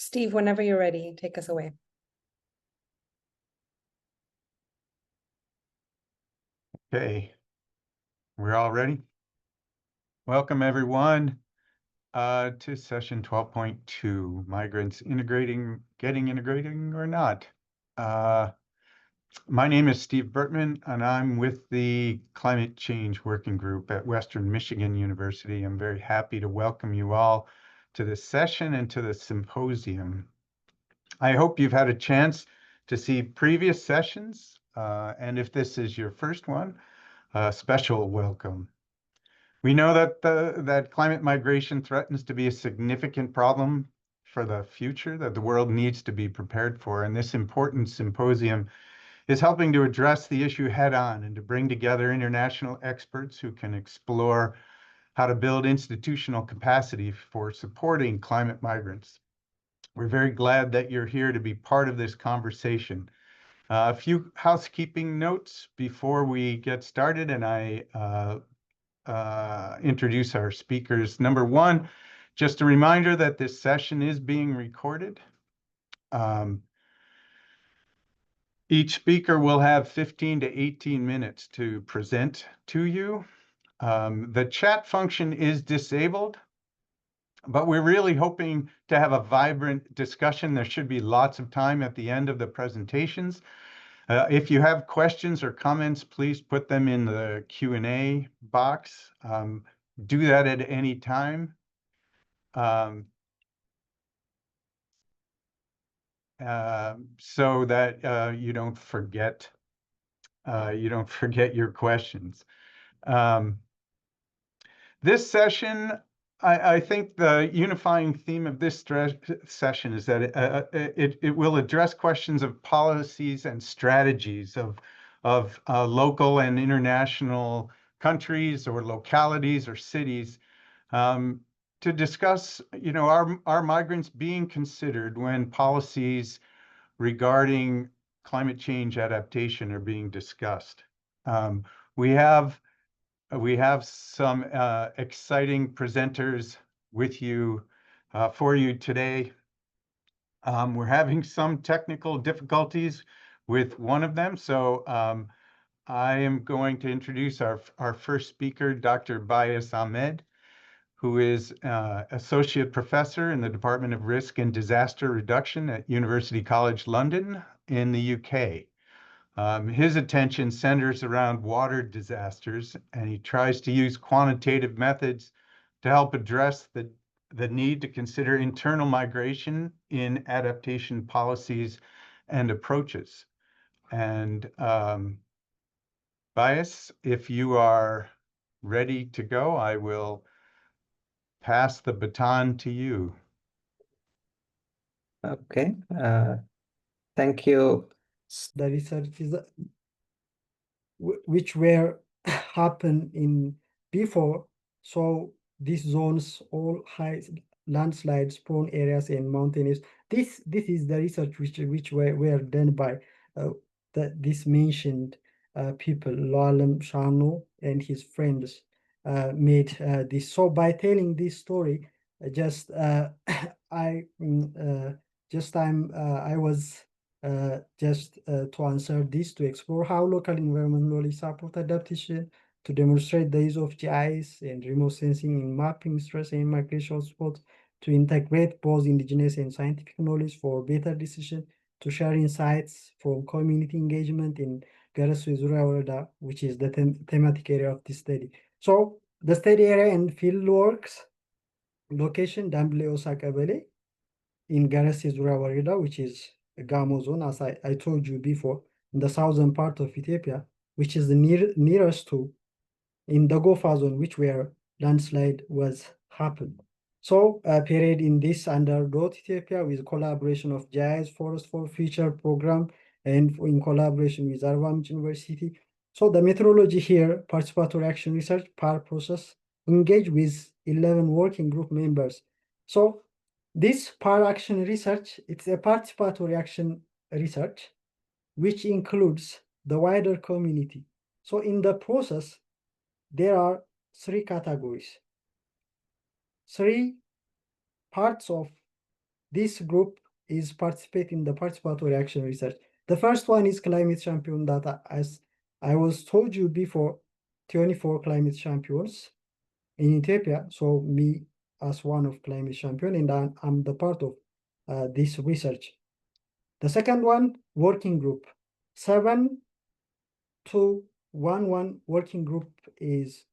Steve, whenever you're ready, take us away. Okay, we're all ready. Welcome everyone to session 12.2, Migrants Getting Integrating or Not. My name is Steve Bertman and I'm with the Climate Change Working Group at Western Michigan University. I'm very happy to welcome you all to this session and to the symposium. I hope you've had a chance to see previous sessions, and if this is your first one, a special welcome. We know that that climate migration threatens to be a significant problem for the future that the world needs to be prepared for, and this important symposium is helping to address the issue head on and to bring together international experts who can explore how to build institutional capacity for supporting climate migrants. We're very glad that you're here to be part of this conversation. A few housekeeping notes before we get started, and I introduce our speakers. Number one, just a reminder that this session is being recorded. Each speaker will have 15 to 18 minutes to present to you. The chat function is disabled, but we're really hoping to have a vibrant discussion. There should be lots of time at the end of the presentations. If you have questions or comments, please put them in the Q&A box. Do that at any time. So that you don't forget your questions. This session, I think the unifying theme of this session is that it will address questions of policies and strategies of local and international countries or localities or cities to discuss, are migrants being considered when policies regarding climate change adaptation are being discussed. We have some exciting presenters with you for you today. We're having some technical difficulties with one of them, so I am going to introduce our first speaker, Dr. Bayez Ahmed, who is Associate Professor in the Department of Risk and Disaster Reduction at University College London in the UK. His attention centers around water disasters, and he tries to use quantitative methods to help address the need to consider internal migration in adaptation policies and approaches. And Bayez, if you are ready to go, I will pass the baton to you. Okay, thank you. The researches which were happen in before, so these zones all high landslides prone areas and mountainous. This is the research which were done by this mentioned people, Lalam Shano and his friends made this. So by telling this story, I was just to answer this, to explore how local environmentally support adaptation, to demonstrate the use of GIS and remote sensing in mapping stress and migration spots, to integrate both indigenous and scientific knowledge for better decision, to share insights from community engagement in Garaswezura Orada, which is the thematic area of this study. So the study area and field works location Damble Osakabele in Garaswezura Orada, which is Gamo zone, as I told you before, in the southern part of Ethiopia, which is the nearest to in the Gofa zone, which where landslide was happened. So period in this under Dot Ethiopia with collaboration of GIS Forest for Future program and in collaboration with Arvamch University. So the methodology here, participatory action research, PAR process, engage with 11 working group members. So this PAR action research, it's a participatory action research, which includes the wider community. So in the process, there are 3 categories, 3 parts of this group is participating in the participatory action research. The first one is climate champion data. As I was told you before, 24 climate champions in Ethiopia. So me as one of climate champion, and I'm the part of this research. The second one, working group. 7-2-1-1 working group is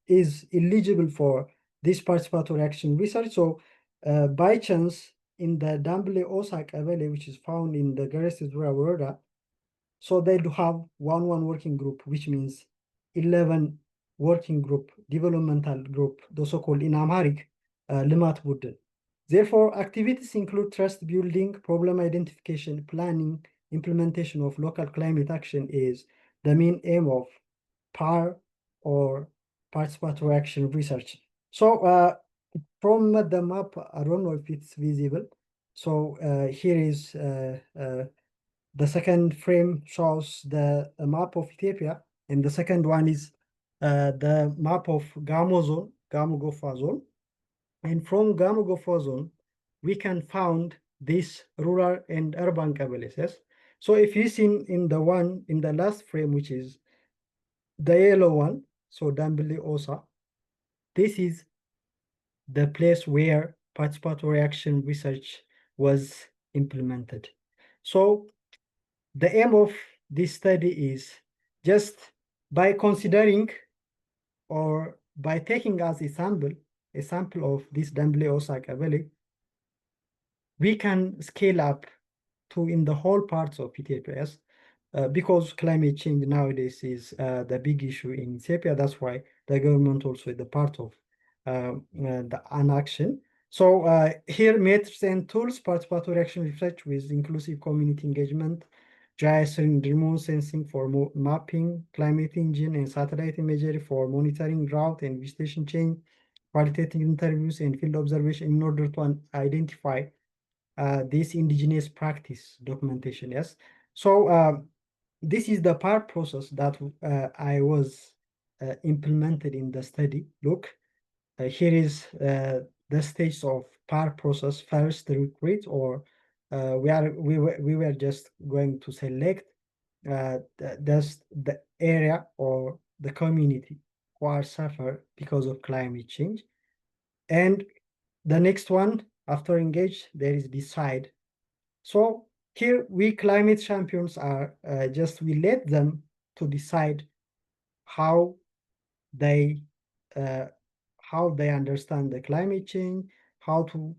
is eligible for this participatory action research. So by chance, in the Dambele Osak Avele, which is found in the Garesizura Woreda, so they do have 1-1 working group, which means 11 working group, developmental group, the so-called in Amharic, Limat Buddin. Therefore, activities include trust building, problem identification, planning, implementation of local climate action is the main aim of PAR or participatory action research. So from the map, I don't know if it's visible. So here is the second frame shows the map of Ethiopia, and the second one is the map of Gamo zone, Gamo Gofa zone. And from Gamo Gofa zone, we can found this rural and urban cabeces. So if you see in the last frame, which is the yellow one, so Dambili Osa, this is the place where participatory action research was implemented. So the aim of this study is just by considering or by taking as a sample of this Dambili Osaka Valley, we can scale up to in the whole parts of Ethiopia, yes? Because climate change nowadays is the big issue in Ethiopia. That's why the government also is the part of the action. So here, methods and tools, participatory action research with inclusive community engagement, GIS and remote sensing for mapping, climate engine and satellite imagery for monitoring drought and vegetation change, qualitative interviews and field observation in order to identify this indigenous practice documentation, yes? So this is the part process that I was implemented in the study. Look, here is the stage of part process. First, the recruit, or we were just going to select the area or the community who are suffer because of climate change. And the next one, after engage, there is decide. So here we climate champions are we let them to decide how they understand the climate change, how to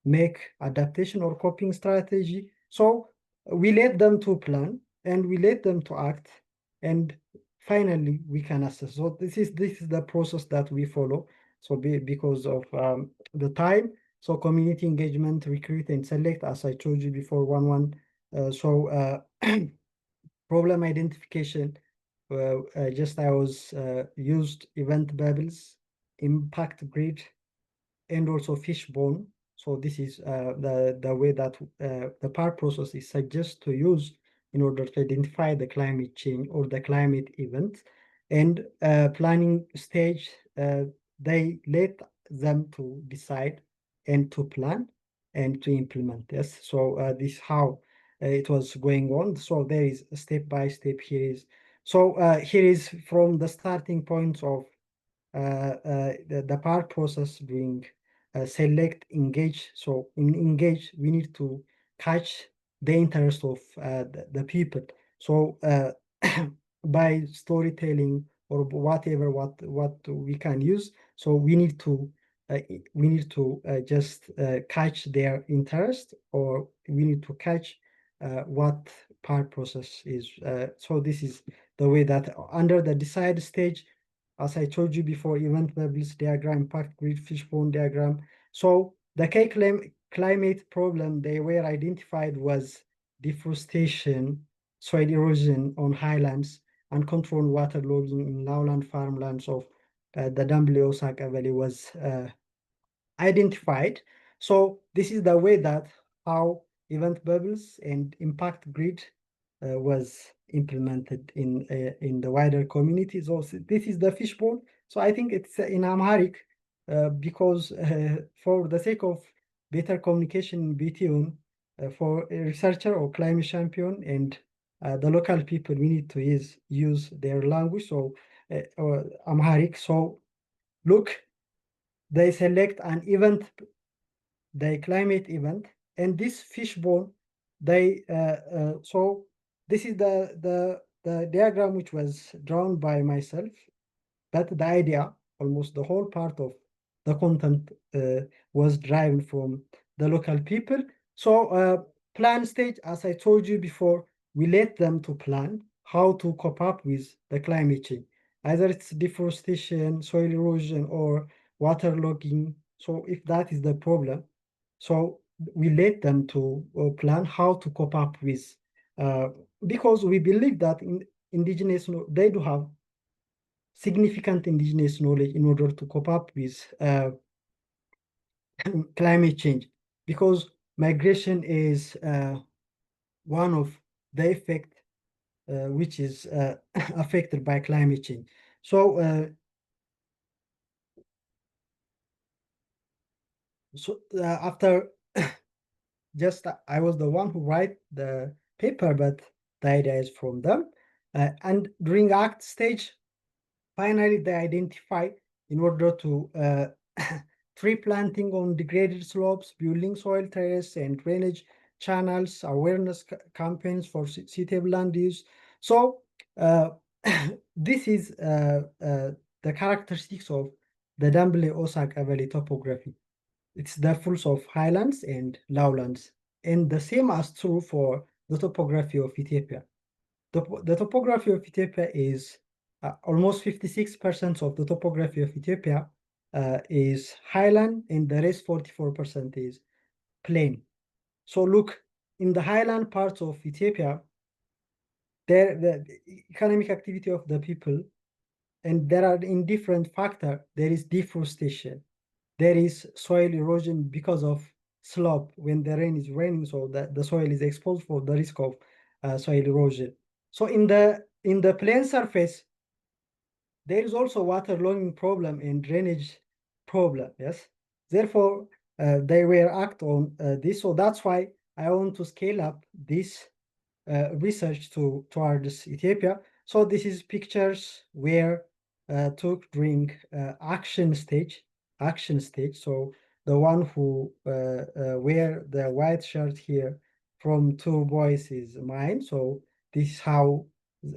make adaptation or coping strategy. So we let them to plan and we let them to act, and finally we can assess. So this is the process that we follow. So because of the time, so community engagement, recruit and select, as I told you before, 1-1. Problem identification, I was used event bubbles, impact grid, and also fishbone. So this is the way that the PAR process is suggest to use in order to identify the climate change or the climate event. And planning stage, they let them to decide and to plan and to implement this. So this is how it was going on. So there is a step by step here is. So here is from the starting point of the PAR process being select, engage. So in engage, we need to catch the interest of the people. So by storytelling or whatever what we can use. So we need to just catch their interest, or we need to catch what PAR process is. So this is the way that under the decide stage, as I told you before, event bubbles diagram, impact grid, fishbone diagram. So the key climate problem they were identified was deforestation, soil erosion on highlands, uncontrolled water logging in lowland farmlands of the Dambele Osaka Valley was identified. So this is the way that how event bubbles and impact grid was implemented in the wider communities. Also, this is the fishbone. So I think it's in Amharic because for the sake of better communication between for a researcher or climate champion and the local people. We need to use their language, so or Amharic. So look, they select an event, the climate event, and this fishbone, they so this is the diagram which was drawn by myself, but the idea, almost the whole part of the content was derived from the local people. So plan stage, as I told you before, we let them to plan how to cope up with the climate change. Either it's deforestation, soil erosion, or waterlogging. So if that is the problem, so we let them to plan how to cope up with, because we believe that indigenous, they do have significant indigenous knowledge in order to cope up with climate change, because migration is one of the effect which is affected by climate change. So after just I was the one who write the paper, but the idea is from them. And during ACT stage, finally they identify in order to tree planting on degraded slopes, building soil terrace and drainage channels, awareness campaigns for suitable land use. So this is the characteristics of the Damble Osaka Valley topography. It's the full of highlands and lowlands, and the same as true for the topography of Ethiopia. The topography of Ethiopia is almost 56% of the topography of Ethiopia is highland, and the rest 44% is plain. So look, in the highland parts of Ethiopia, there the economic activity of the people, and there are in different factor. There is deforestation, there is soil erosion because of slope when the rain is raining, so that the soil is exposed for the risk of soil erosion. So in the plain surface, there is also waterlogging problem and drainage problem. Yes, therefore they will act on this. So that's why I want to scale up this research towards Ethiopia. So this is pictures where took during action stage. So the one who wear the white shirt here from two boys is mine. So this is how.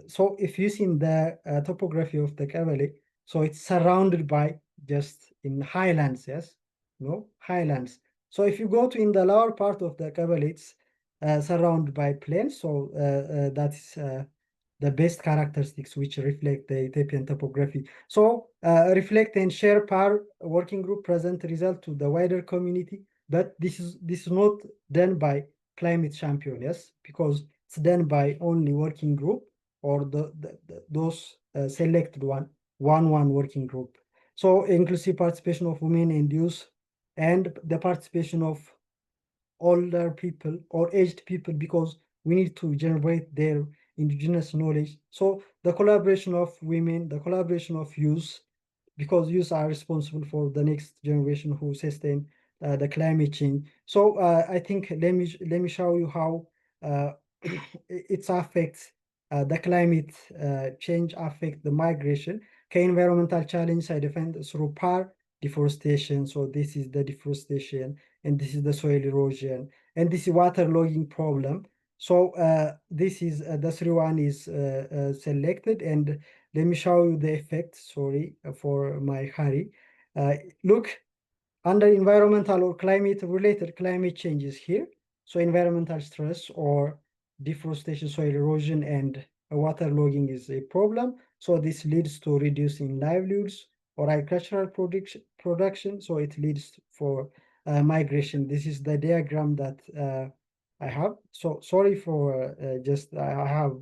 So if you see in the topography of the Kabale, so it's surrounded by just in highlands. Yes, no highlands. So if you go to in the lower part of the Kabale, it's surrounded by plains. So that's the best characteristics which reflect the Ethiopian topography. So reflect and share PAR working group present result to the wider community, but this is not done by climate champion, yes, because it's done by only working group or those selected one working group. So inclusive participation of women and youth, and the participation of older people or aged people, because we need to generate their indigenous knowledge. So the collaboration of women, the collaboration of youth, because youth are responsible for the next generation who sustain the climate change. So I think let me show you how it affects the climate change affect the migration. Environmental challenge I defend through PAR deforestation. So this is the deforestation, and this is the soil erosion, and this is water logging problem. So this is the 3-1 is selected, and let me show you the effect. Sorry for my hurry. Look, under environmental or climate related climate changes here. So environmental stress or deforestation, soil erosion, and water logging is a problem. So this leads to reducing livelihoods or agricultural production. So it leads for migration. This is the diagram that I have. So sorry for just I have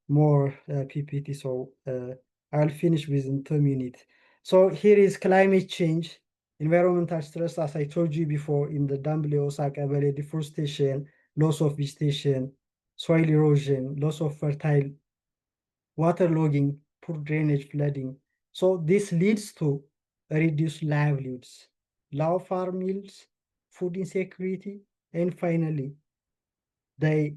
more PPT. So I'll finish within 2 minutes. So here is climate change, environmental stress, as I told you before, in the Damble Osaka Valley, deforestation, loss of vegetation, soil erosion, loss of fertile, waterlogging, poor drainage, flooding. So this leads to reduced livelihoods, low farm yields, food insecurity, and finally, they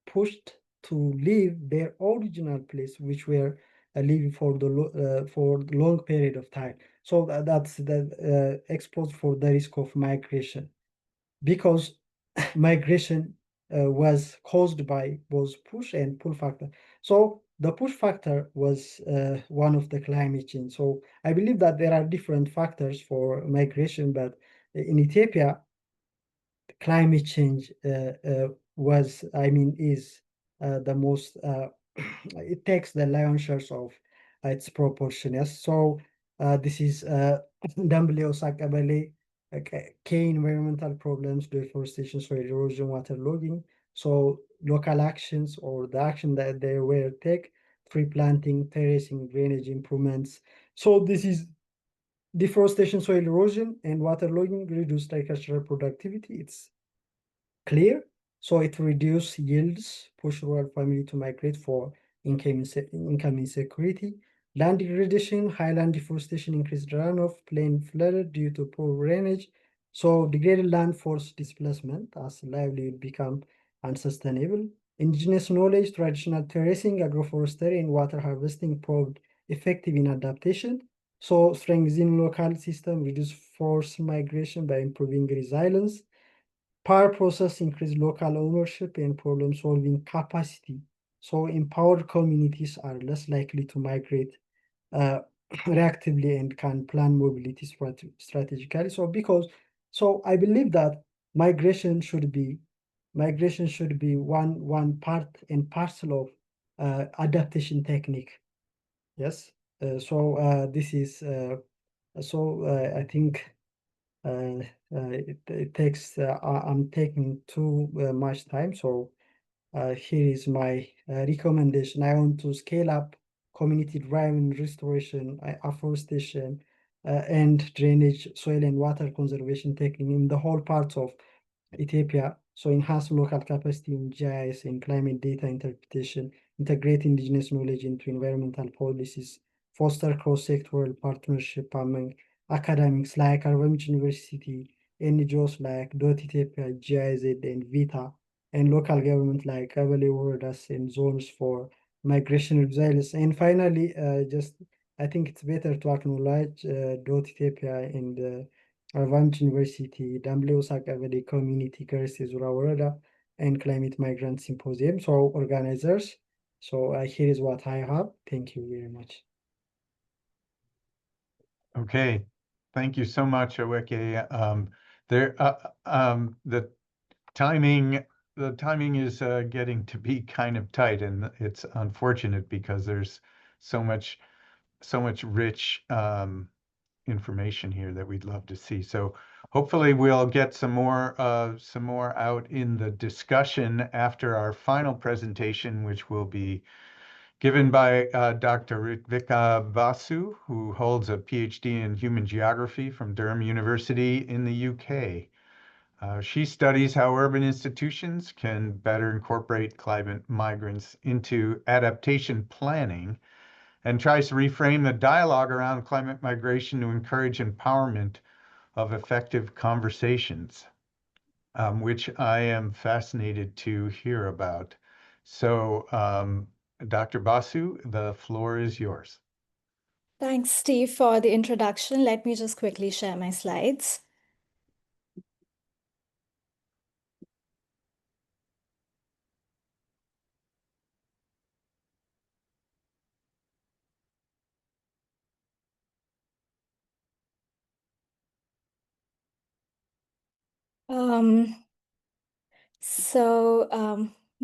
pushed to leave their original place, which were living for for the long period of time. So that's exposed for the risk of migration, because migration was caused by both push and pull factor. So the push factor was one of the climate change. So I believe that there are different factors for migration, but in Ethiopia, climate change is the most, it takes the lion's share of its proportion. Yes. So this is Damble Osakabale, key environmental problems, deforestation, soil erosion, water logging. So local actions, or the action that they were take, tree planting, terracing, drainage improvements. So this is deforestation, soil erosion, and water logging reduce agricultural productivity. It's clear. So it reduces yields, push rural family to migrate for income insecurity. Land degradation, high land deforestation, increased runoff, plain flooded due to poor drainage. So degraded land force displacement as livelihood become unsustainable. Indigenous knowledge, traditional terracing, agroforestry, and water harvesting proved effective in adaptation. So strengthening local system, reduce forced migration by improving resilience. Power process increase local ownership and problem solving capacity. So empowered communities are less likely to migrate reactively and can plan mobility strategically. So I believe that migration should be one part and parcel of adaptation technique. Yes. This is I think it takes I'm taking too much time. So here is my recommendation. I want to scale up community-driven restoration, afforestation, and drainage, soil and water conservation technique in the whole parts of Ethiopia. So enhance local capacity in GIS and climate data interpretation, integrate indigenous knowledge into environmental policies, foster cross-sectoral partnership among academics like Arvamich University, NGOs like Ethiopia, GIZ, and VITA, and local government like Abale Woredas and zones for migration resilience. And finally, I think it's better to acknowledge Ethiopia and Arvamich University, Damble Osakabale Community University Zura Woreda, and Climate Migrant Symposium. So organizers. So here is what I have. Thank you very much. Okay, thank you so much, Aweke. The timing is getting to be kind of tight, and it's unfortunate because there's so much rich information here that we'd love to see. So hopefully we'll get some more out in the discussion after our final presentation, which will be given by Dr. Ritvika Basu, who holds a PhD in human geography from Durham University in the UK. She studies how urban institutions can better incorporate climate migrants into adaptation planning, and tries to reframe the dialogue around climate migration to encourage empowerment of effective conversations, which I am fascinated to hear about. So, Dr. Basu, the floor is yours. Thanks, Steve, for the introduction. Let me just quickly share my slides.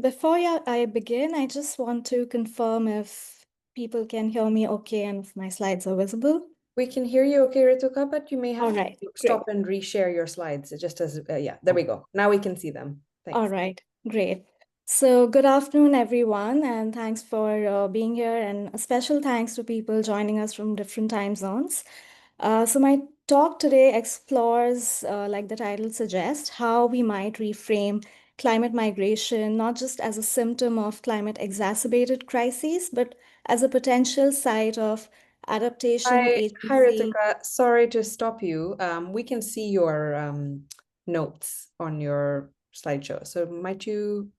Before I begin, I just want to confirm if people can hear me okay and if my slides are visible. We can hear you okay, Rituka, but you may have All to right, stop and reshare your slides. It just as, yeah, there we go. Now we can see them. Thanks. All right, great. So good afternoon, everyone, and thanks for being here, and a special thanks to people joining us from different time zones. So my talk today explores, like the title suggests, how we might reframe climate migration, not just as a symptom of climate exacerbated crises, but as a potential site of adaptation Hi, agency. Ritika. Sorry to stop you. We can see your notes on your slideshow. So might you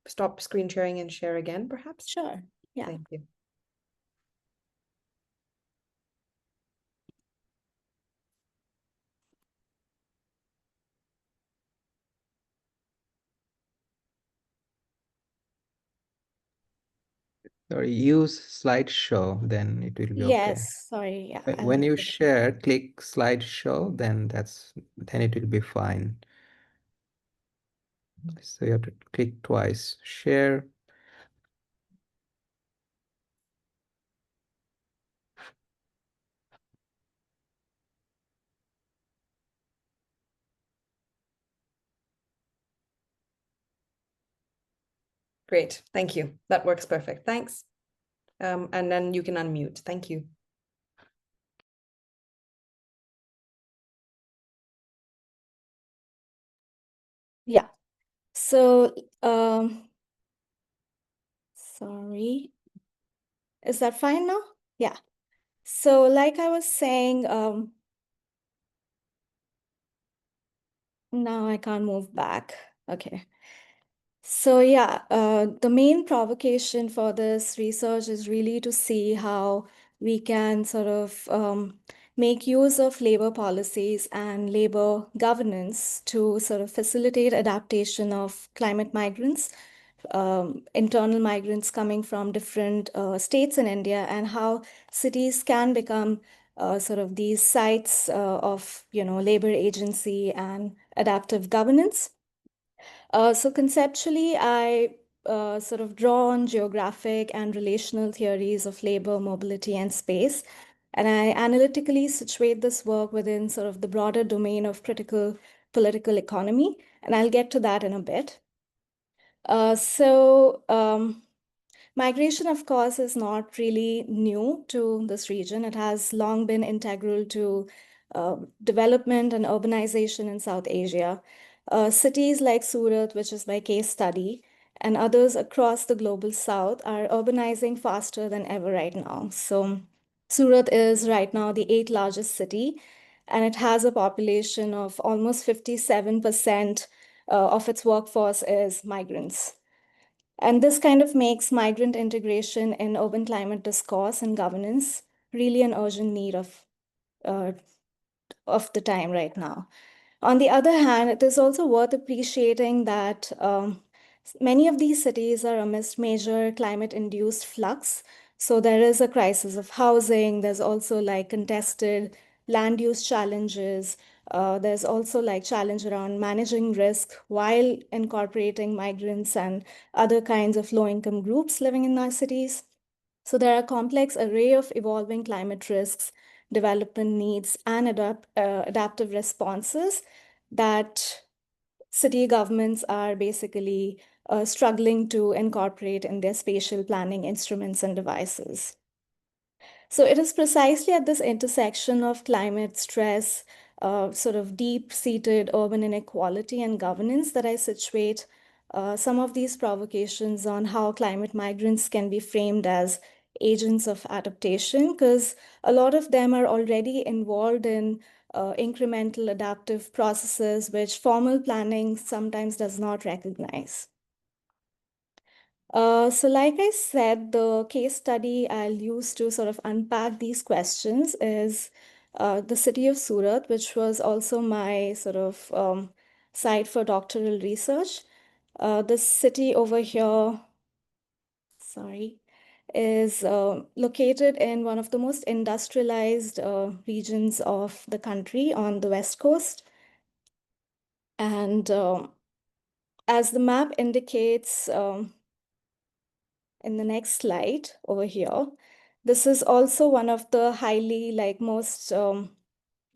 stop screen sharing and share again, perhaps? Sure, yeah. Thank you. Or use slideshow, then it will be okay. Yes, sorry, yeah. When I'll- you share, click slideshow, then it will be fine. So you have to click twice. Share. Great. Thank you. That works perfect. Thanks. And then you can unmute. Thank you. Yeah. So, sorry. Is that fine now? Yeah. So like I was saying, now I can't move back. Okay. So yeah, the main provocation for this research is really to see how we can sort of make use of labor policies and labor governance to sort of facilitate adaptation of climate migrants, internal migrants coming from different states in India, and how cities can become sort of these sites of, labor agency and adaptive governance. So conceptually, I sort of draw on geographic and relational theories of labor, mobility, and space. And I analytically situate this work within sort of the broader domain of critical political economy. And I'll get to that in a bit. Migration, of course, is not really new to this region. It has long been integral to development and urbanization in South Asia. Cities like Surat, which is my case study, and others across the global South are urbanizing faster than ever right now. So Surat is right now the 8th largest city, and it has a population of almost 57% of its workforce is migrants. And this kind of makes migrant integration in urban climate discourse and governance really an urgent need uh, of the time right now. On the other hand, it is also worth appreciating that many of these cities are amidst major climate-induced flux. So there is a crisis of housing. There's also like contested land use challenges. There's also like challenge around managing risk while incorporating migrants and other kinds of low-income groups living in our cities. So there are a complex array of evolving climate risks, development needs, and adaptive responses that city governments are basically struggling to incorporate in their spatial planning instruments and devices. So it is precisely at this intersection of climate stress, sort of deep-seated urban inequality and governance that I situate some of these provocations on how climate migrants can be framed as agents of adaptation, because a lot of them are already involved in incremental adaptive processes, which formal planning sometimes does not recognize. So like I said, the case study I'll use to sort of unpack these questions is the city of Surat, which was also my sort of site for doctoral research. This city over here, sorry, is located in one of the most industrialized regions of the country on the West Coast. And as the map indicates, in the next slide over here, this is also one of the highly most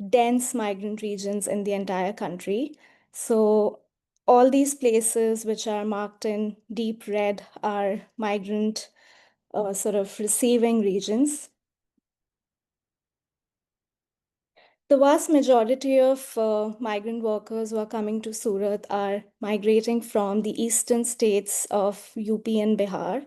dense migrant regions in the entire country. So all these places which are marked in deep red are migrant sort of receiving regions. The vast majority of migrant workers who are coming to Surat are migrating from the eastern states of UP and Bihar,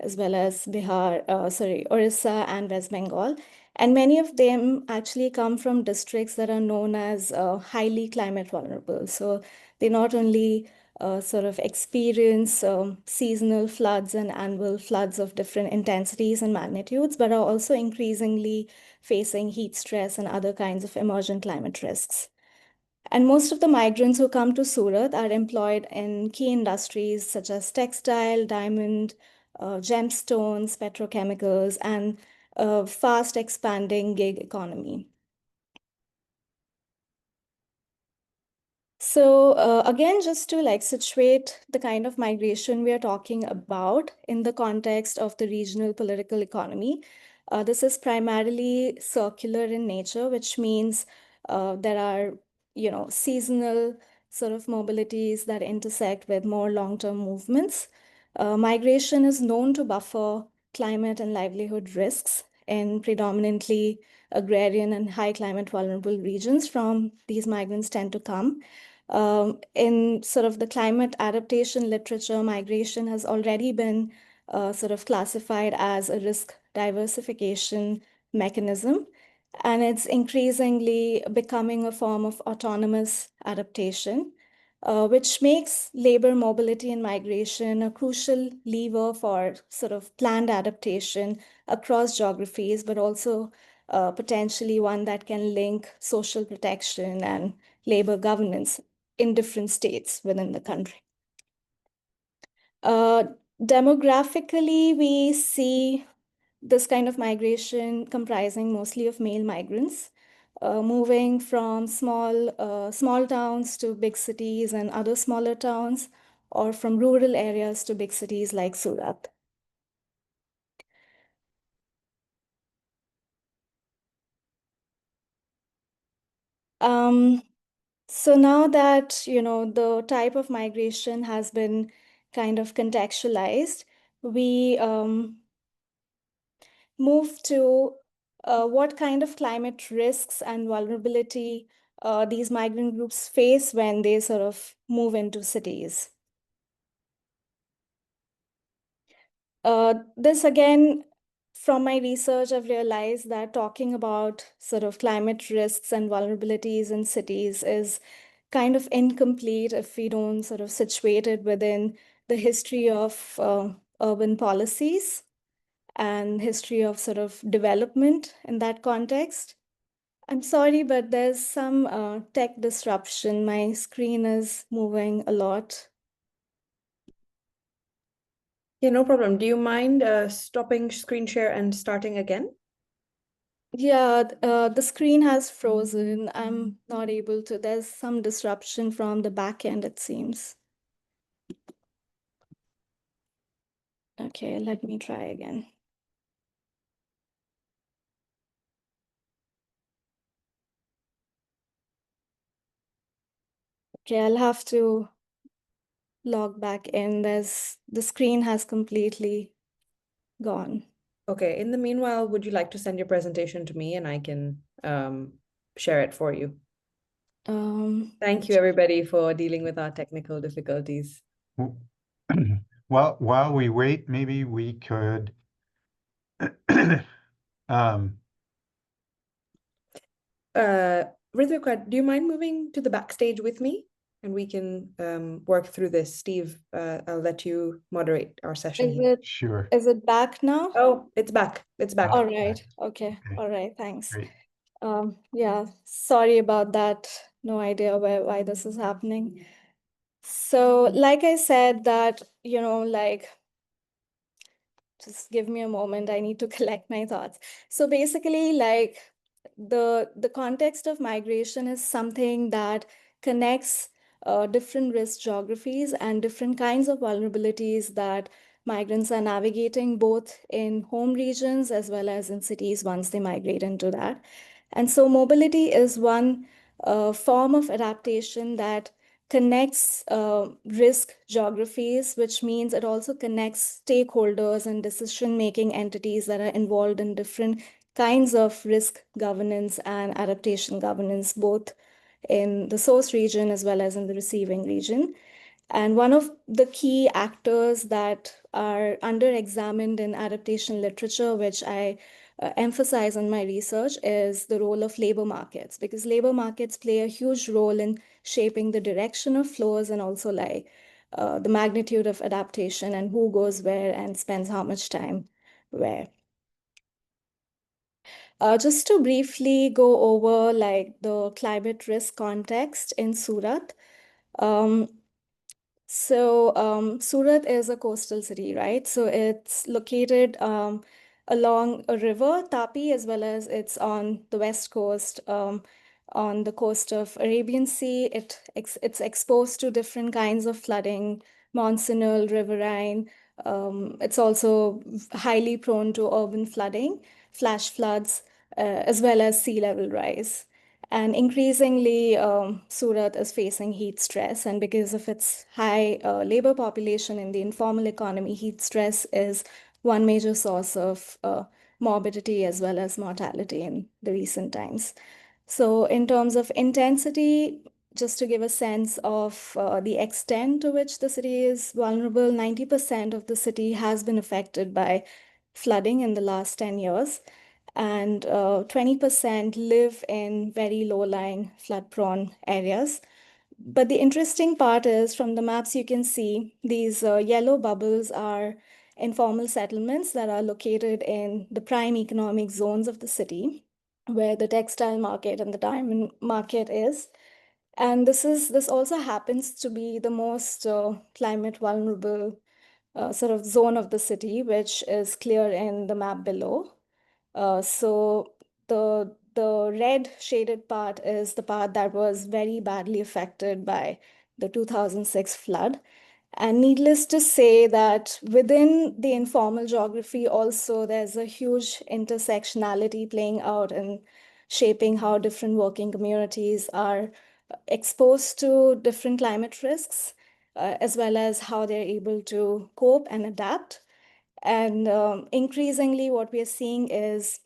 as well as Orissa and West Bengal. And many of them actually come from districts that are known as highly climate vulnerable. So they not only sort of experience seasonal floods and annual floods of different intensities and magnitudes, but are also increasingly facing heat stress and other kinds of emergent climate risks. And most of the migrants who come to Surat are employed in key industries such as textile, diamond, gemstones, petrochemicals, and a fast expanding gig economy. So again, just to like situate the kind of migration we are talking about in the context of the regional political economy, this is primarily circular in nature, which means there are, seasonal sort of mobilities that intersect with more long-term movements. Migration is known to buffer climate and livelihood risks in predominantly agrarian and high climate vulnerable regions from these migrants tend to come. In sort of the climate adaptation literature, migration has already been sort of classified as a risk diversification mechanism, and it's increasingly becoming a form of autonomous adaptation, which makes labor mobility and migration a crucial lever for sort of planned adaptation across geographies, but also potentially one that can link social protection and labor governance in different states within the country. Demographically, we see this kind of migration comprising mostly of male migrants, moving from small towns to big cities and other smaller towns, or from rural areas to big cities like Surat. So now that, the type of migration has been kind of contextualized, we move to what kind of climate risks and vulnerability these migrant groups face when they sort of move into cities. This again, from my research, I've realized that talking about sort of climate risks and vulnerabilities in cities is kind of incomplete if we don't sort of situate it within the history of urban policies and history of sort of development in that context. I'm sorry, but there's some tech disruption. My screen is moving a lot. Yeah, no problem. Do you mind stopping screen share and starting again? Yeah, the screen has frozen. I'm not able to. There's some disruption from the back end, it seems. Okay, let me try again. Okay, I'll have to log back in. The screen has completely gone. Okay, in the meanwhile, would you like to send your presentation to me and I can share it for you? Thank you, everybody, for dealing with our technical difficulties. Well, while we wait, maybe we could Ritvika, do you mind moving to the backstage with me? And we can work through this. Steve, I'll let you moderate our session here. Sure. Is it back now? Oh, it's back. It's back. All right. Okay. Okay. All right. Thanks. Great. Yeah, sorry about that. No idea why this is happening. So, like I said, that, just give me a moment. I need to collect my thoughts. So basically, like the context of migration is something that connects different risk geographies and different kinds of vulnerabilities that migrants are navigating both in home regions as well as in cities once they migrate into that. And so mobility is one form of adaptation that connects risk geographies, which means it also connects stakeholders and decision-making entities that are involved in different kinds of risk governance and adaptation governance, both in the source region as well as in the receiving region. And one of the key actors that are under-examined in adaptation literature, which I emphasize in my research is the role of labor markets, because labor markets play a huge role in shaping the direction of flows and also like the magnitude of adaptation and who goes where and spends how much time where. Just to briefly go over like the climate risk context in Surat. Surat is a coastal city, right? So it's located along a river, Tapi, as well as it's on the west coast, on the coast of Arabian Sea. It's exposed to different kinds of flooding, monsoonal, riverine. It's also highly prone to urban flooding, flash floods, as well as sea level rise. And increasingly, Surat is facing heat stress. And because of its high labor population in the informal economy, heat stress is one major source of morbidity as well as mortality in the recent times. So in terms of intensity, just to give a sense of the extent to which the city is vulnerable, 90% of the city has been affected by flooding in the last 10 years. And 20% live in very low-lying, flood-prone areas. But the interesting part is from the maps you can see these yellow bubbles are informal settlements that are located in the prime economic zones of the city, where the textile market and the diamond market is. And this also happens to be the most climate vulnerable sort of zone of the city, which is clear in the map below. So the red shaded part is the part that was very badly affected by the 2006 flood. And needless to say that within the informal geography also, there's a huge intersectionality playing out and shaping how different working communities are exposed to different climate risks, as well as how they're able to cope and adapt. And increasingly, what we are seeing is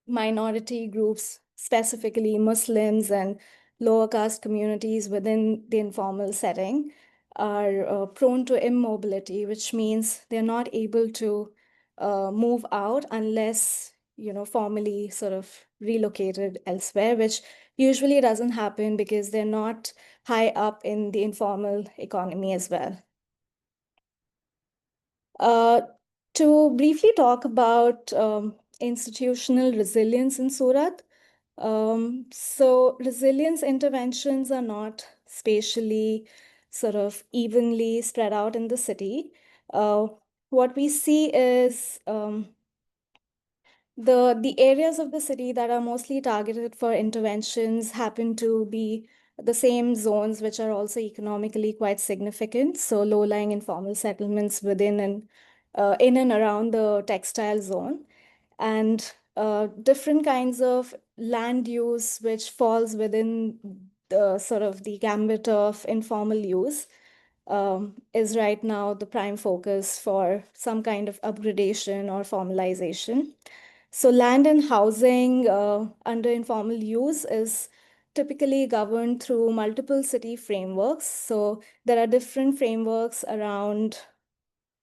minority groups, specifically Muslims and lower caste communities within the informal setting, are prone to immobility, which means they're not able to move out unless, formally sort of relocated elsewhere, which usually doesn't happen because they're not high up in the informal economy as well. To briefly talk about institutional resilience in Surat. So resilience interventions are not spatially sort of evenly spread out in the city. What we see is the areas of the city that are mostly targeted for interventions happen to be the same zones which are also economically quite significant. So low-lying informal settlements within and in and around the textile zone, and different kinds of land use which falls within the sort of the gambit of informal use is right now the prime focus for some kind of upgradation or formalization. So land and housing under informal use is typically governed through multiple city frameworks. So there are different frameworks around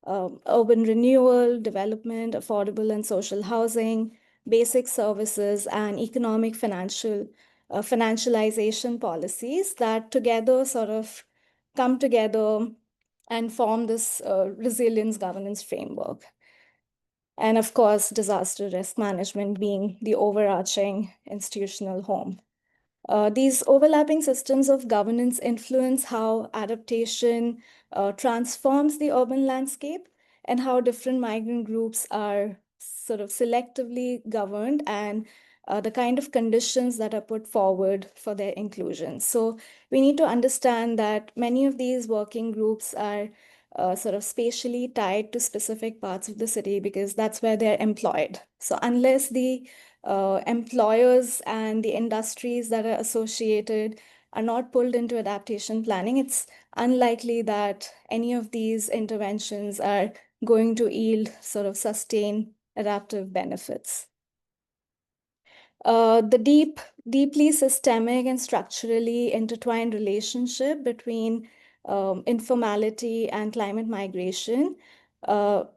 urban renewal, development, affordable and social housing, basic services, and economic financialization policies that together sort of come together and form this resilience governance framework. And of course, disaster risk management being the overarching institutional home. These overlapping systems of governance influence how adaptation transforms the urban landscape and how different migrant groups are sort of selectively governed and the kind of conditions that are put forward for their inclusion. So we need to understand that many of these working groups are sort of spatially tied to specific parts of the city because that's where they're employed. So unless the employers and the industries that are associated are not pulled into adaptation planning, it's unlikely that any of these interventions are going to yield sort of sustained adaptive benefits. The deeply systemic and structurally intertwined relationship between informality and climate migration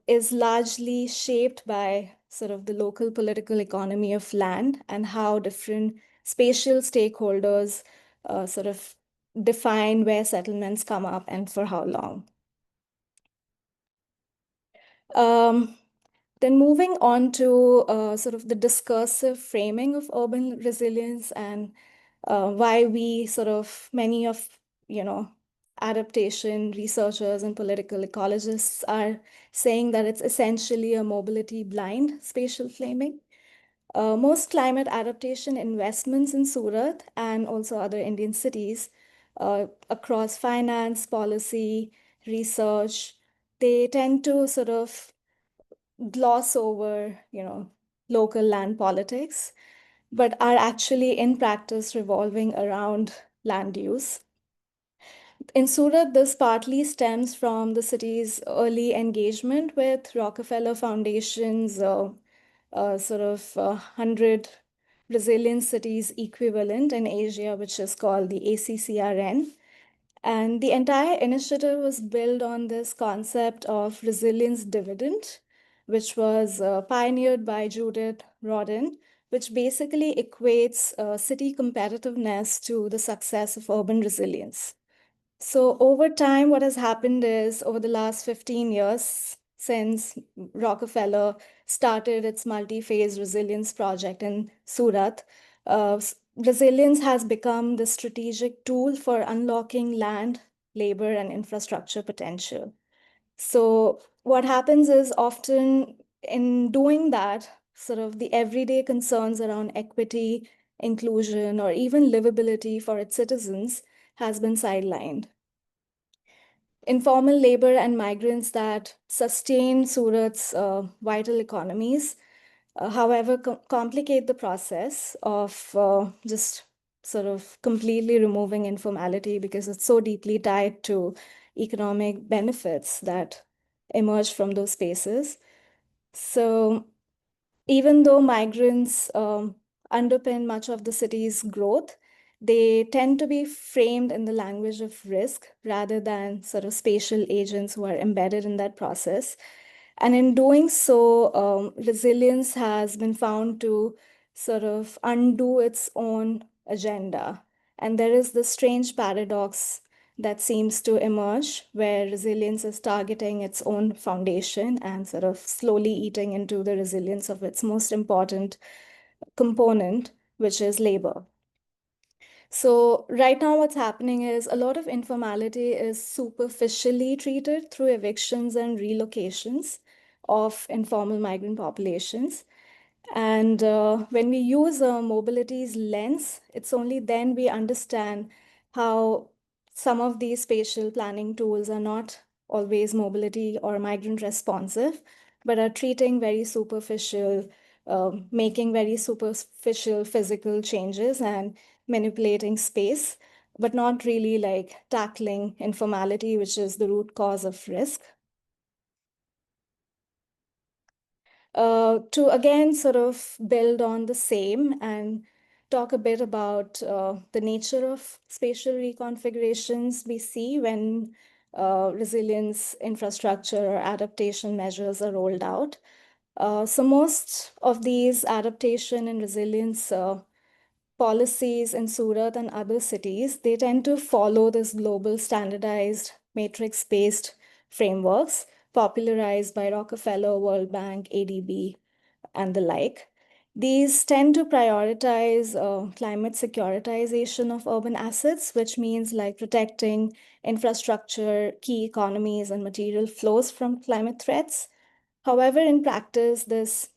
is largely shaped by sort of the local political economy of land and how different spatial stakeholders sort of define where settlements come up and for how long. Then moving on to sort of the discursive framing of urban resilience and why we sort of, many of, adaptation researchers and political ecologists are saying that it's essentially a mobility blind spatial framing. Most climate adaptation investments in Surat and also other Indian cities across finance, policy, research, they tend to sort of gloss over, local land politics, but are actually in practice revolving around land use. In Surat, this partly stems from the city's early engagement with Rockefeller Foundation's sort of 100 resilient cities equivalent in Asia, which is called the ACCRN. And the entire initiative was built on this concept of resilience dividend, which was pioneered by Judith Rodin, which basically equates city competitiveness to the success of urban resilience. So over time, what has happened is over the last 15 years, since Rockefeller started its multi-phase resilience project in Surat, resilience has become the strategic tool for unlocking land, labor, and infrastructure potential. So what happens is often in doing that, sort of the everyday concerns around equity, inclusion, or even livability for its citizens has been sidelined. Informal labor and migrants that sustain Surat's vital economies, however, complicate the process of just sort of completely removing informality because it's so deeply tied to economic benefits that emerge from those spaces. So even though migrants underpin much of the city's growth, they tend to be framed in the language of risk rather than sort of spatial agents who are embedded in that process. And in doing so, resilience has been found to sort of undo its own agenda. And there is this strange paradox that seems to emerge where resilience is targeting its own foundation and sort of slowly eating into the resilience of its most important component, which is labor. So right now what's happening is a lot of informality is superficially treated through evictions and relocations of informal migrant populations. And when we use a mobilities lens, it's only then we understand how some of these spatial planning tools are not always mobility or migrant responsive, but are treating very superficial, making very superficial physical changes and manipulating space, but not really like tackling informality, which is the root cause of risk. To again sort of build on the same and talk a bit about the nature of spatial reconfigurations we see when resilience infrastructure or adaptation measures are rolled out. So most of these adaptation and resilience policies in Surat and other cities, they tend to follow this global standardized matrix-based frameworks popularized by Rockefeller, World Bank, ADB, and the like. These tend to prioritize climate securitization of urban assets, which means like protecting infrastructure, key economies, and material flows from climate threats. However, in practice, this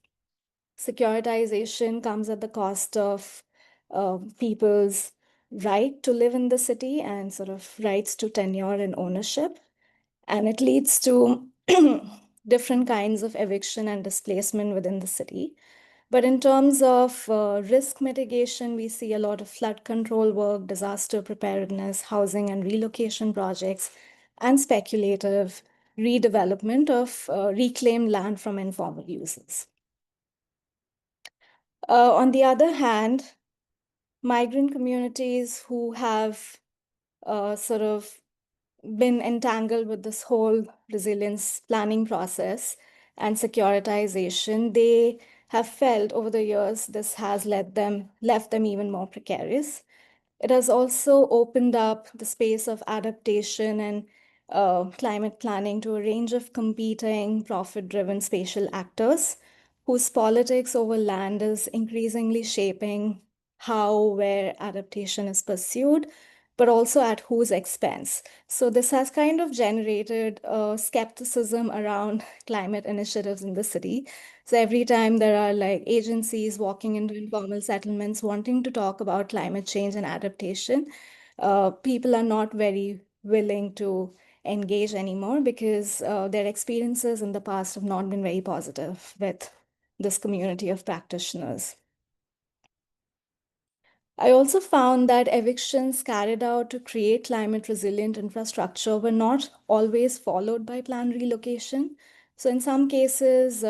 securitization comes at the cost of people's right to live in the city and sort of rights to tenure and ownership. And it leads to different kinds of eviction and displacement within the city. But in terms of risk mitigation, we see a lot of flood control work, disaster preparedness, housing and relocation projects, and speculative redevelopment of reclaimed land from informal uses. On the other hand, migrant communities who have sort of been entangled with this whole resilience planning process and securitization, they have felt over the years this has left them even more precarious. It has also opened up the space of adaptation and climate planning to a range of competing, profit-driven spatial actors whose politics over land is increasingly shaping how, where adaptation is pursued, but also at whose expense. So this has kind of generated skepticism around climate initiatives in the city. So every time there are like agencies walking into informal settlements wanting to talk about climate change and adaptation, people are not very willing to engage anymore because their experiences in the past have not been very positive with this community of practitioners. I also found that evictions carried out to create climate resilient infrastructure were not always followed by planned relocation. So in some cases,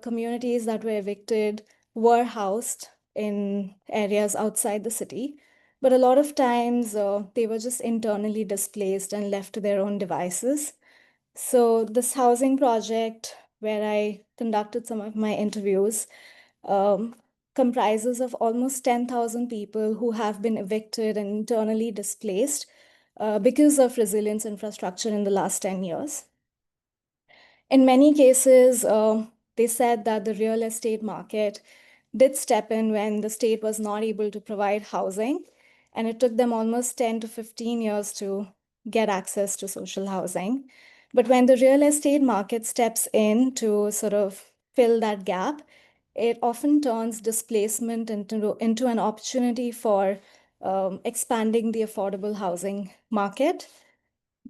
communities that were evicted were housed in areas outside the city. But a lot of times they were just internally displaced and left to their own devices. So this housing project, where I conducted some of my interviews, um, comprises of almost 10,000 people who have been evicted and internally displaced because of resilience infrastructure in the last 10 years. In many cases, they said that the real estate market did step in when the state was not able to provide housing, and it took them almost 10 to 15 years to get access to social housing. But when the real estate market steps in to sort of fill that gap, it often turns displacement into an opportunity for expanding the affordable housing market.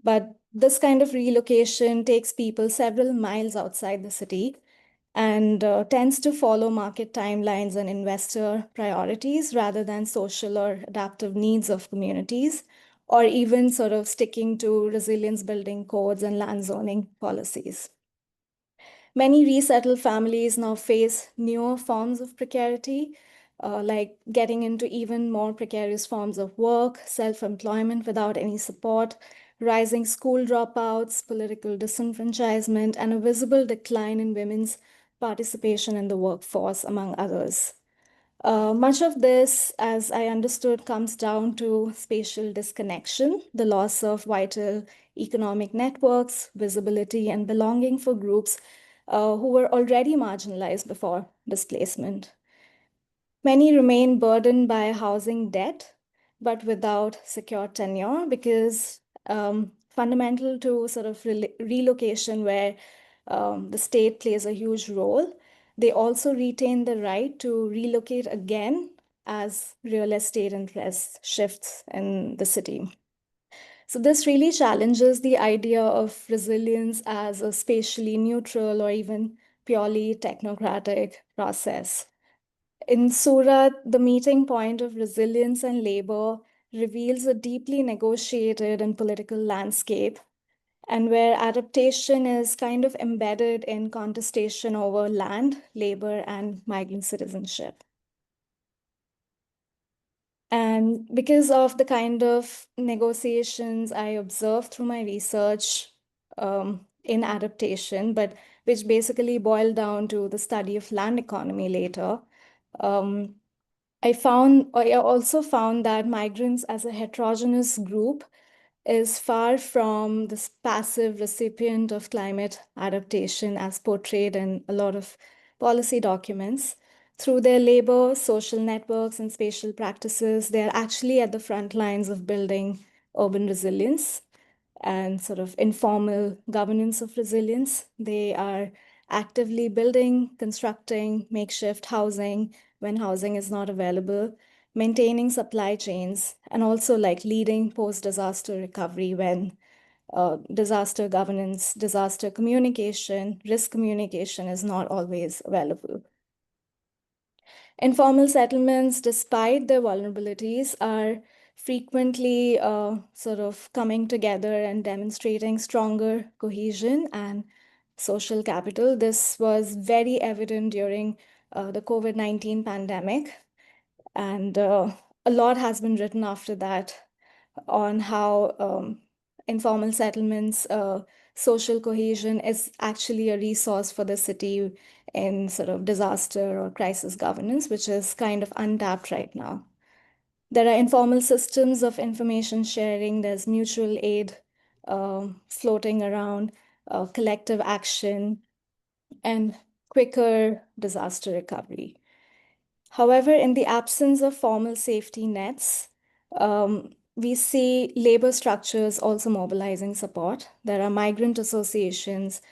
But this kind of relocation takes people several miles outside the city and tends to follow market timelines and investor priorities rather than social or adaptive needs of communities, or even sort of sticking to resilience building codes and land zoning policies. Many resettled families now face newer forms of precarity, like getting into even more precarious forms of work, self-employment without any support, rising school dropouts, political disenfranchisement, and a visible decline in women's participation in the workforce, among others. Much of this, as I understood, comes down to spatial disconnection, the loss of vital economic networks, visibility, and belonging for groups who were already marginalized before displacement. Many remain burdened by housing debt, but without secure tenure, because fundamental to sort of relocation, where the state plays a huge role, they also retain the right to relocate again as real estate interest shifts in the city. So this really challenges the idea of resilience as a spatially neutral or even purely technocratic process. In Surat, the meeting point of resilience and labor reveals a deeply negotiated and political landscape, and where adaptation is kind of embedded in contestation over land, labor, and migrant citizenship. And because of the kind of negotiations I observed through my research in adaptation, but which basically boiled down to the study of land economy later, I also found that migrants as a heterogeneous group is far from this passive recipient of climate adaptation as portrayed in a lot of policy documents. Through their labor, social networks, and spatial practices, they're actually at the front lines of building urban resilience and sort of informal governance of resilience. They are actively building, constructing makeshift housing when housing is not available, maintaining supply chains, and also like leading post-disaster recovery when disaster governance, disaster communication, risk communication is not always available. Informal settlements, despite their vulnerabilities, are frequently sort of coming together and demonstrating stronger cohesion and social capital. This was very evident during the COVID-19 pandemic, and a lot has been written after that on how informal settlements social cohesion is actually a resource for the city in sort of disaster or crisis governance, which is kind of untapped right now. There are informal systems of information sharing, there's mutual aid floating around, collective action, and quicker disaster recovery. However, in the absence of formal safety nets, we see labor structures also mobilizing support. There are migrant associations,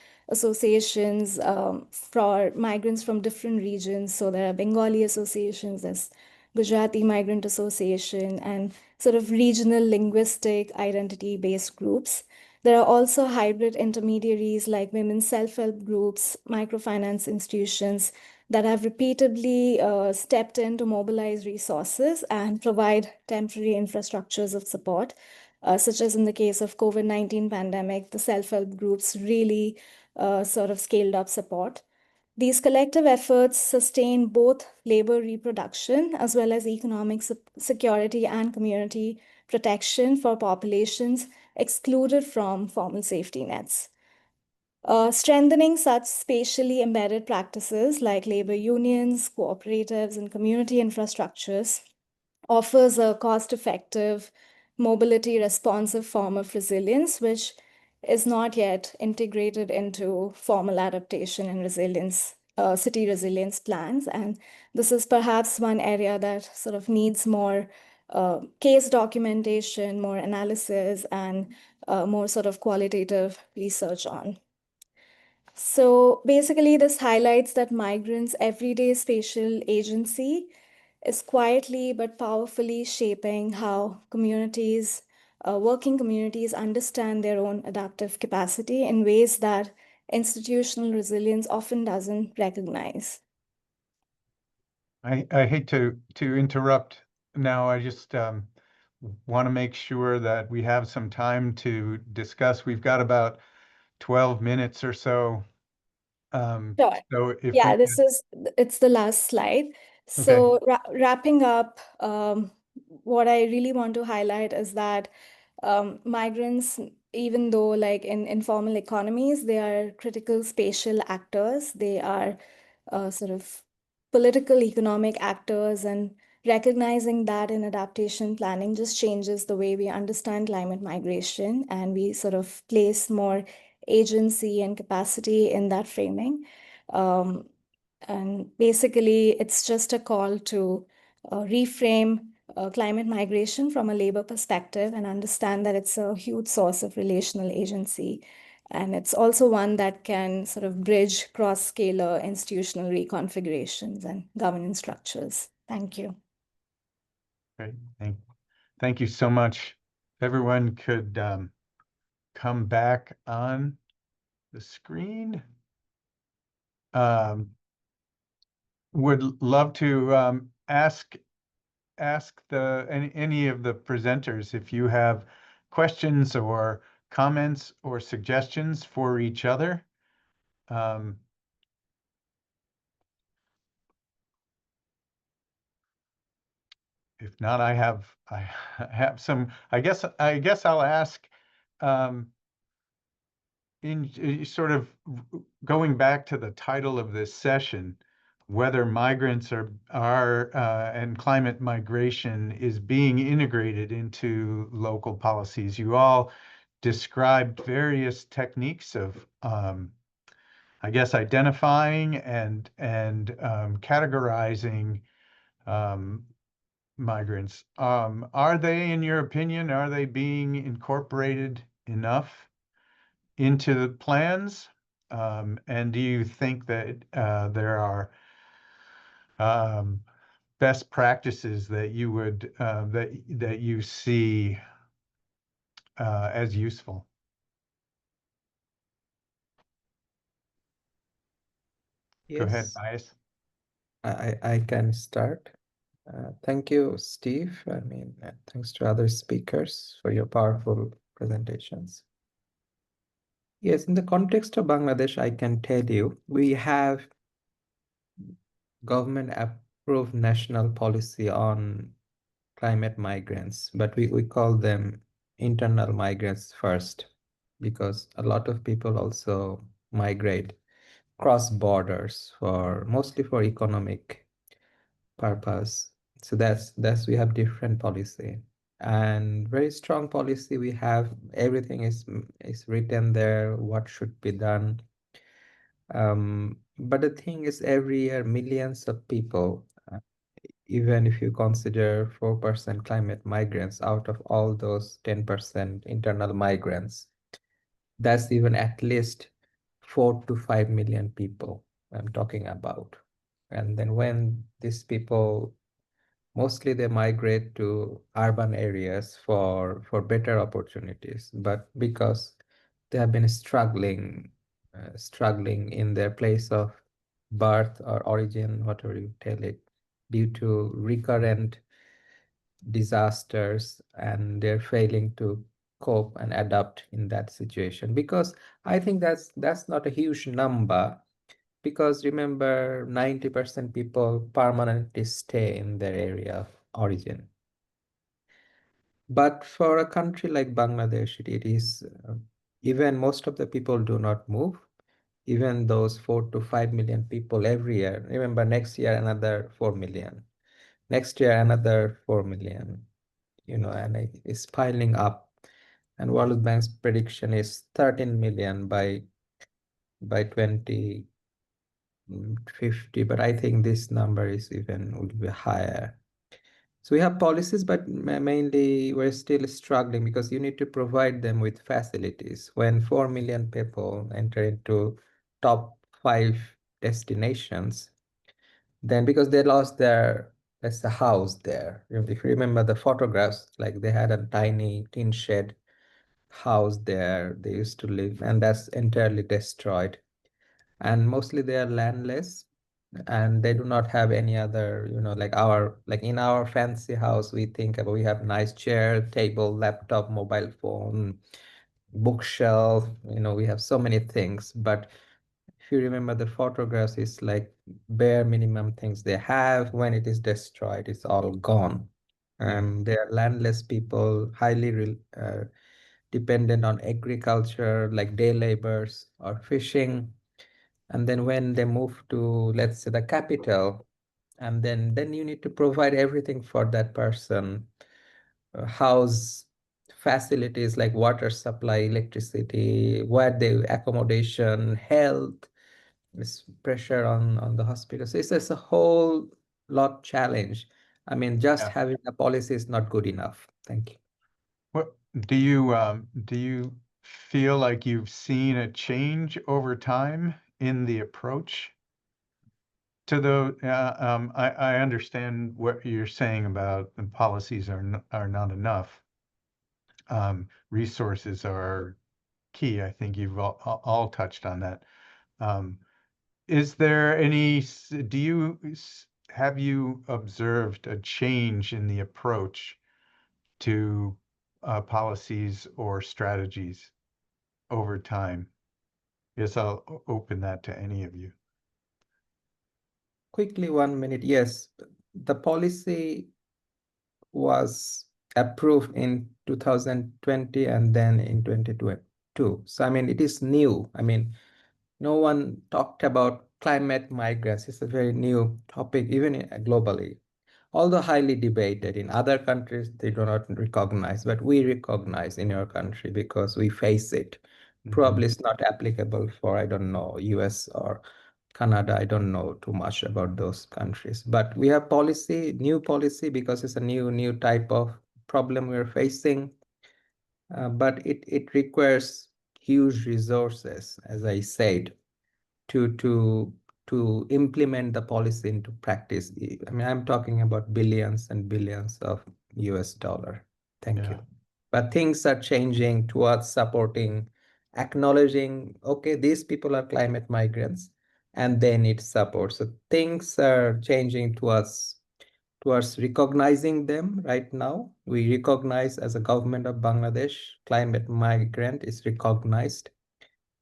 for migrants from different regions. So there are Bengali associations, there's Gujarati Migrant Association, and sort of regional linguistic identity-based groups. There are also hybrid intermediaries like women's self-help groups, microfinance institutions, that have repeatedly stepped in to mobilize resources and provide temporary infrastructures of support, such as in the case of COVID-19 pandemic, the self-help groups really sort of scaled up support. These collective efforts sustain both labor reproduction as well as economic security and community protection for populations excluded from formal safety nets. Strengthening such spatially embedded practices like labor unions, cooperatives, and community infrastructures offers a cost-effective, mobility-responsive form of resilience, which is not yet integrated into formal adaptation and resilience, city resilience plans. And this is perhaps one area that sort of needs more case documentation, more analysis, and more sort of qualitative research on. So basically, this highlights that migrants' everyday spatial agency is quietly but powerfully shaping how communities, working communities, understand their own adaptive capacity in ways that institutional resilience often doesn't recognize. I hate to interrupt now. I just want to make sure that we have some time to discuss. We've got about 12 minutes or so. Sure. So if Yeah, we it's the last slide. So wrapping up, what I really want to highlight is that migrants, even though like in informal economies, they are critical spatial actors. They are sort of political economic actors, and recognizing that in adaptation planning just changes the way we understand climate migration, and we sort of place more agency and capacity in that framing. And basically, it's just a call to reframe climate migration from a labor perspective and understand that it's a huge source of relational agency. And it's also one that can sort of bridge cross-scalar institutional reconfigurations and governance structures. Thank you. Great. Thank you so much. If everyone could come back on the screen. Would love to ask any of the presenters if you have questions or comments or suggestions for each other. If not, I have some. I guess I'll ask in sort of going back to the title of this session, whether migrants are and climate migration is being integrated into local policies. You all described various techniques of, I guess, identifying and categorizing migrants. Are they, in your opinion, are they being incorporated enough into the plans? And do you think that there are best practices that you would that you see as useful? Go ahead, Yes, Bias. I can start. Thank you, Steve. Thanks to other speakers for your powerful presentations. Yes, in the context of Bangladesh, I can tell you, we have government-approved national policy on climate migrants, but we call them internal migrants first. because a lot of people also migrate cross borders for mostly for economic purpose. So that's we have different policy and very strong policy. We have everything is written there, what should be done. But the thing is, every year millions of people, even if you consider 4% climate migrants out of all those 10% internal migrants, that's even at least 4 to 5 million people I'm talking about. And then when these people, mostly they migrate to urban areas for better opportunities, but because they have been struggling in their place of birth or origin, whatever you tell it, due to recurrent disasters, and they're failing to cope and adapt in that situation. Because I think that's not a huge number, because remember 90% people permanently stay in their area of origin. But for a country like Bangladesh, it is even most of the people do not move. Even those 4 to 5 million people every year. Remember, next year another 4 million. Next year another 4 million. And it's piling up. And World Bank's prediction is 13 million by 2050. But I think this number is even will be higher. So we have policies, but mainly we're still struggling because you need to provide them with facilities. When 4 million people enter into top 5 destinations, then because they lost there's a house there. If you remember the photographs, like they had a tiny tin shed house there they used to live, and that's entirely destroyed. And mostly they are landless, and they do not have any other, like in our fancy house, we think about, we have nice chair, table, laptop, mobile phone, bookshelf, we have so many things. But if you remember the photographs, it's like bare minimum things they have. When it is destroyed, it's all gone. And they are landless people, highly dependent on agriculture, like day laborers or fishing. And then when they move to, let's say, the capital, and then you need to provide everything for that person, house facilities like water supply, electricity, where they accommodation, health, this pressure on the hospital. So it's just a whole lot challenge. I mean, just Yeah. having a policy is not good enough. Thank you. What do you feel like you've seen a change over time in the approach to the? I understand what you're saying about the policies are not enough. Resources are key. I think you've all touched on that. Is there any? Have you observed a change in the approach to policies or strategies over time? Yes, I'll open that to any of you. Quickly, 1 minute. Yes, the policy was approved in 2020 and then in 2022. So, I mean, it is new. I mean, no one talked about climate migrants. It's a very new topic, even globally. Although highly debated in other countries, they do not recognize, but we recognize in your country because we face it. Probably it's not applicable for, I don't know, US or Canada. I don't know too much about those countries, but we have policy, new policy, because it's a new type of problem we're facing. But it requires huge resources, as I said, to implement the policy into practice. I mean, I'm talking about billions and billions of US dollar. Thank you. But things are changing towards supporting, acknowledging, okay, these people are climate migrants and they need support. So things are changing towards recognizing them right now. We recognize, as a government of Bangladesh, climate migrant is recognized.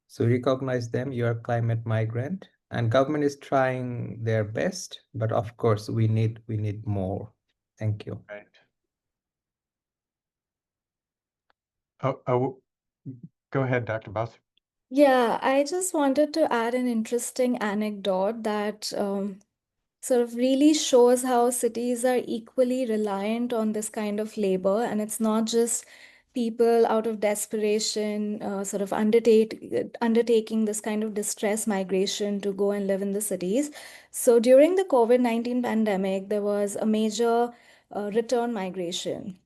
So recognize them, you're a climate migrant, and government is trying their best, but of course we need more. Thank you. Right. Oh, Go ahead, Dr. Basu. Yeah, I just wanted to add an interesting anecdote that sort of really shows how cities are equally reliant on this kind of labor. And it's not just people out of desperation, sort of undertaking this kind of distress migration to go and live in the cities. So during the COVID-19 pandemic, there was a major return migration.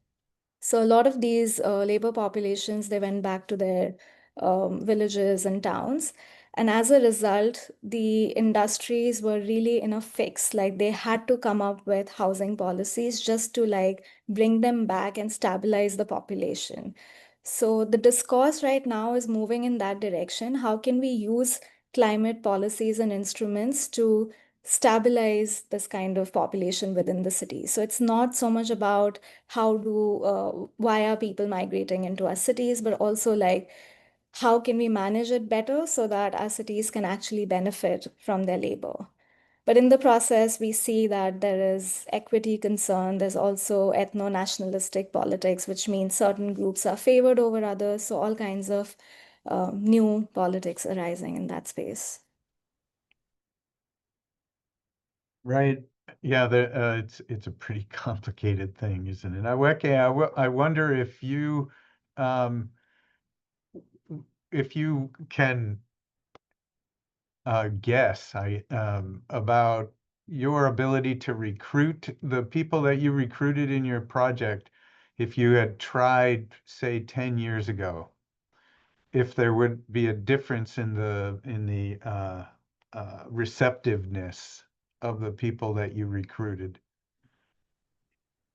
So a lot of these labor populations, they went back to their villages and towns. And as a result, the industries were really in a fix. Like they had to come up with housing policies just to like bring them back and stabilize the population. So the discourse right now is moving in that direction. How can we use climate policies and instruments to stabilize this kind of population within the city? So it's not so much about why are people migrating into our cities, but also like how can we manage it better so that our cities can actually benefit from their labor. But in the process, we see that there is equity concern. There's also ethno-nationalistic politics, which means certain groups are favored over others. So all kinds of new politics arising in that space. Right. Yeah, it's a pretty complicated thing, isn't it? I wonder if you can guess about your ability to recruit the people that you recruited in your project if you had tried, say, 10 years ago, if there would be a difference in the receptiveness of the people that you recruited.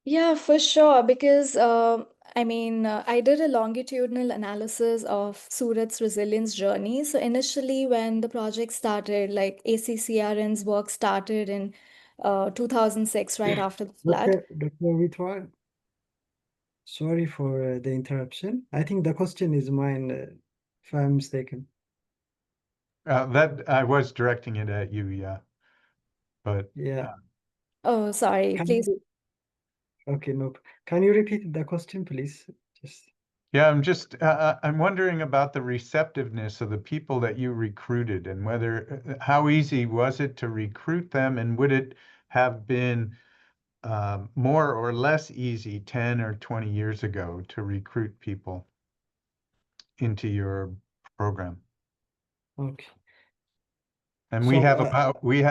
Yeah, for sure. Because I did a longitudinal analysis of Surat's resilience journey. So initially, when the project started, like ACCRN's work started in 2006, right after the flood. Dr. Vitwar, sorry for the interruption. I think the question is mine, if I'm mistaken. That I was directing it at you, yeah. But Yeah. Oh, sorry. Can Please. you, okay, no. Can you repeat the question, please? Just yeah, I'm wondering about the receptiveness of the people that you recruited and whether how easy was it to recruit them, and would it have been more or less easy 10 or 20 years ago to recruit people into your program? okay. And So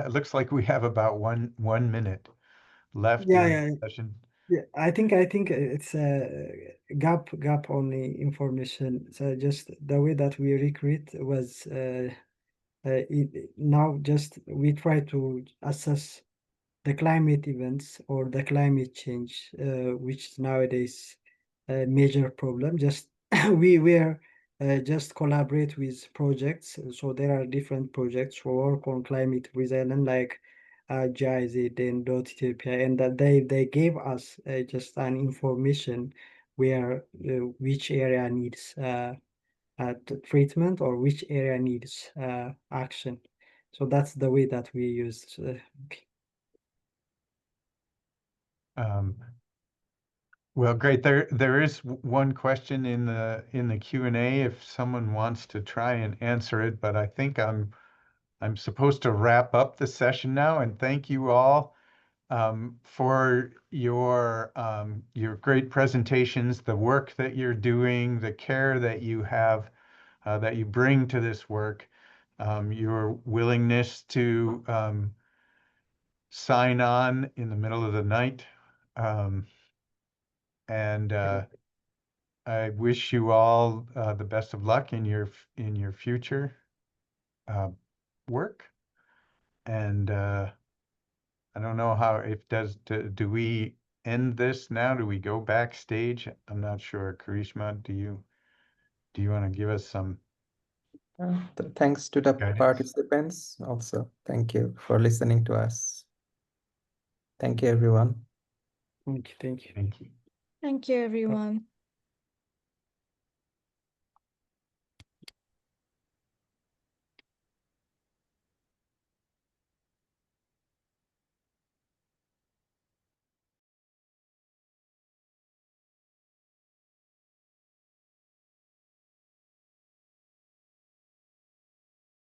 looks like we have about one minute left yeah, in yeah, the session. yeah. I think it's a gap only information. So just the way that we recruit was now just we try to assess the climate events or the climate change, which nowadays a major problem. Just we were just collaborate with projects. So there are different projects for work on climate resilience, like GIZ and Dot Ethiopia, and that they gave us just an information where which area needs treatment or which area needs action. So that's the way that we use. Okay. Well, great. There is one question in the Q&A if someone wants to try and answer it, but I think I'm supposed to wrap up the session now, and thank you all for your great presentations, the work that you're doing, the care that you have, that you bring to this work, your willingness to sign on in the middle of the night. And I wish you all the best of luck in your future work. And I don't know how do we end this now? Do we go backstage? I'm not sure. Karishma, do you want to give us some Thanks to the guidance? participants also. Thank you for listening to us. Thank you, everyone. Thank you. Thank you. Thank you, everyone.